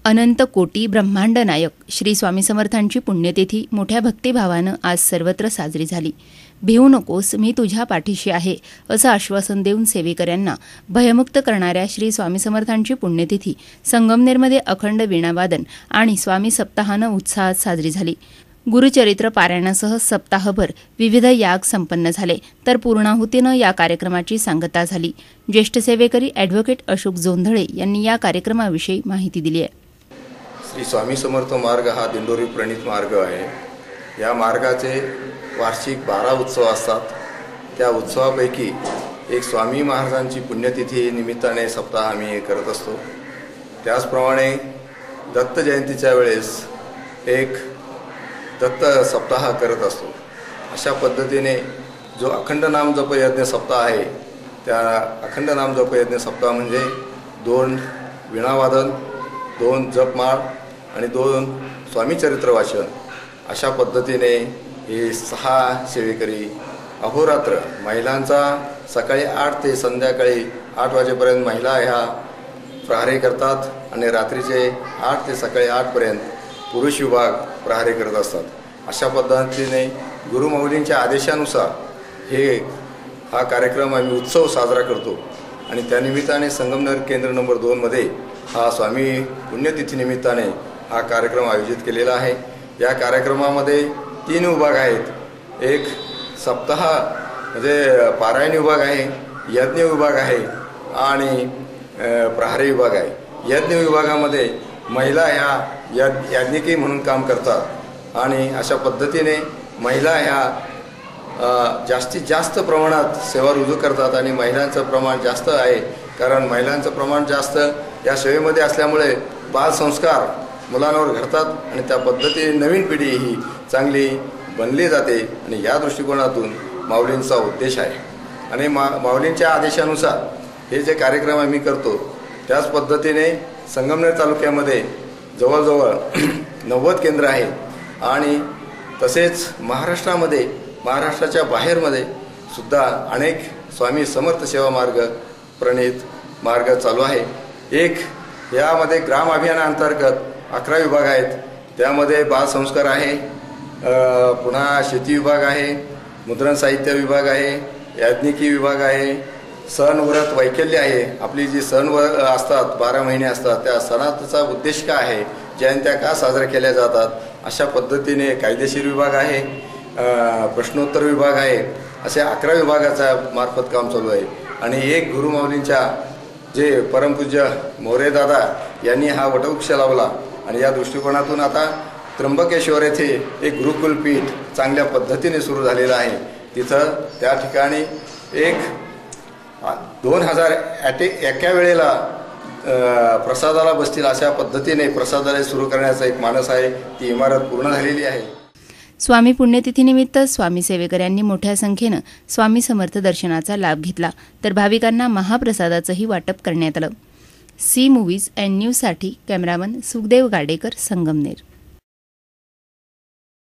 अनंत कोटी ब्रह्मांड नायक श्री स्वामी समर्थांची पुण्यतिथी मोठ्या भक्तिभावानं आज सर्वत्र साजरी झाली. भिवू नकोस, मी तुझ्या पाठीशी आहे असं आश्वासन देऊन सेवेकऱ्यांना भयमुक्त करणाऱ्या श्री स्वामी समर्थांची पुण्यतिथी संगमनेरमध्ये अखंड वीणावादन आणि स्वामी सप्ताहानं उत्साहात साजरी झाली. गुरुचरित्र पारायणासह सप्ताहभर विविध याग संपन्न झाले, तर पूर्णाहुतीनं या कार्यक्रमाची सांगता झाली. ज्येष्ठ सेवेकरी ॲडव्होकेट अशोक जोंधळे यांनी या कार्यक्रमाविषयी माहिती दिली आहे. श्री स्वामी समर्थ मार्ग हा दिंडोरी प्रणित मार्ग आहे. या मार्गाचे वार्षिक 12 उत्सव असतात. त्या उत्सवापैकी एक स्वामी महाराजांची पुण्यतिथी निमित्ताने सप्ताह आम्ही करत असतो. त्याचप्रमाणे दत्त जयंतीच्या वेळेस एक दत्त सप्ताह करत असतो. अशा पद्धतीने जो अखंड नाम जप यज्ञ सप्ताह आहे, त्या अखंड नाम जप यज्ञ सप्ताह म्हणजे 2 वीणावादन, 2 जपमाळ आणि 2 स्वामीचरित्र वाचन अशा पद्धतीने हे 6 सेवेकरी अहोरात्र महिलांचा सकाळी 8 ते संध्याकाळी 8 वाजेपर्यंत महिला ह्या प्रहारे करतात आणि रात्रीचे 8 ते सकाळी 8 पर्यंत पुरुष विभाग प्रहारे करत असतात. अशा पद्धतीने गुरुमाऊलींच्या आदेशानुसार हा कार्यक्रम आम्ही उत्सव साजरा करतो आणि त्यानिमित्ताने संगमनेर केंद्र नंबर 2 मध्ये हा स्वामी पुण्यतिथी निमित्ताने हा कार्यक्रम आयोजित केलेला आहे. या कार्यक्रमामध्ये 3 विभाग आहेत. एक सप्ताह म्हणजे पारायण विभाग आहे, यज्ञ विभाग आहे आणि प्रहारी विभाग आहे. यज्ञ विभागामध्ये महिला ह्या याज्ञिकी म्हणून काम करतात आणि अशा पद्धतीने महिला ह्या जास्तीत जास्त प्रमाणात सेवा रुजू करतात आणि महिलांचं प्रमाण जास्त आहे. कारण महिलांचं प्रमाण जास्त या सेवेमध्ये असल्यामुळे बालसंस्कार मुलांवर घडतात आणि त्या पद्धतीने नवीन पिढी ही चांगली बनली जाते आणि या दृष्टिकोनातून माऊलींचा उद्देश आहे. आणि माऊलींच्या आदेशानुसार हे जे कार्यक्रम आम्ही करतो त्याच पद्धतीने संगमनेर तालुक्यामध्ये जवळजवळ 90 केंद्र आहेत आणि तसेच महाराष्ट्राच्या बाहेरमध्ये सुद्धा अनेक स्वामी समर्थ सेवा मार्ग प्रणित मार्ग चालू आहे. यामध्ये ग्राम अभियानाअंतर्गत 11 विभाग आहेत. त्यामध्ये बालसंस्कार आहे, पुन्हा शेती विभाग आहे, मुद्रण साहित्य विभाग आहे, याज्ञिकी विभाग आहे, सण व्रत वैकल्य आहे. आपली जी सण असतात 12 महिने असतात त्या सणाचा उद्देश काय आहे, जयंत्या का साजऱ्या केल्या जातात, अशा पद्धतीने कायदेशीर विभाग आहे, प्रश्नोत्तर विभाग आहे. असे 11 विभागाच्या मार्फत काम चालू आहे. आणि एक गुरुमाऊलींच्या जे परमपूज्य मोरे दादा यांनी हा वटवृक्ष लावला आणि या दृष्टिकोनातून आता त्र्यंबकेश्वर येथे एक गुरुकुल पीठ चांगल्या पद्धतीने सुरू झालेलं आहे. तिथं त्या ठिकाणी 2000 एका वेळेला प्रसादाला बसतील अशा पद्धतीने प्रसादालय सुरू करण्याचा एक मानस आहे. ती इमारत पूर्ण झालेली आहे. स्वामी पुण्यतिथीनिमित्त स्वामी सेवेकऱ्यांनी मोठ्या संख्येनं स्वामी समर्थ दर्शनाचा लाभ घेतला, तर भाविकांना महाप्रसादाचंही वाटप करण्यात आलं. सी मूव्हीज अँड न्यूजसाठी कॅमेरामन सुखदेव गाडेकर, संगमनेर.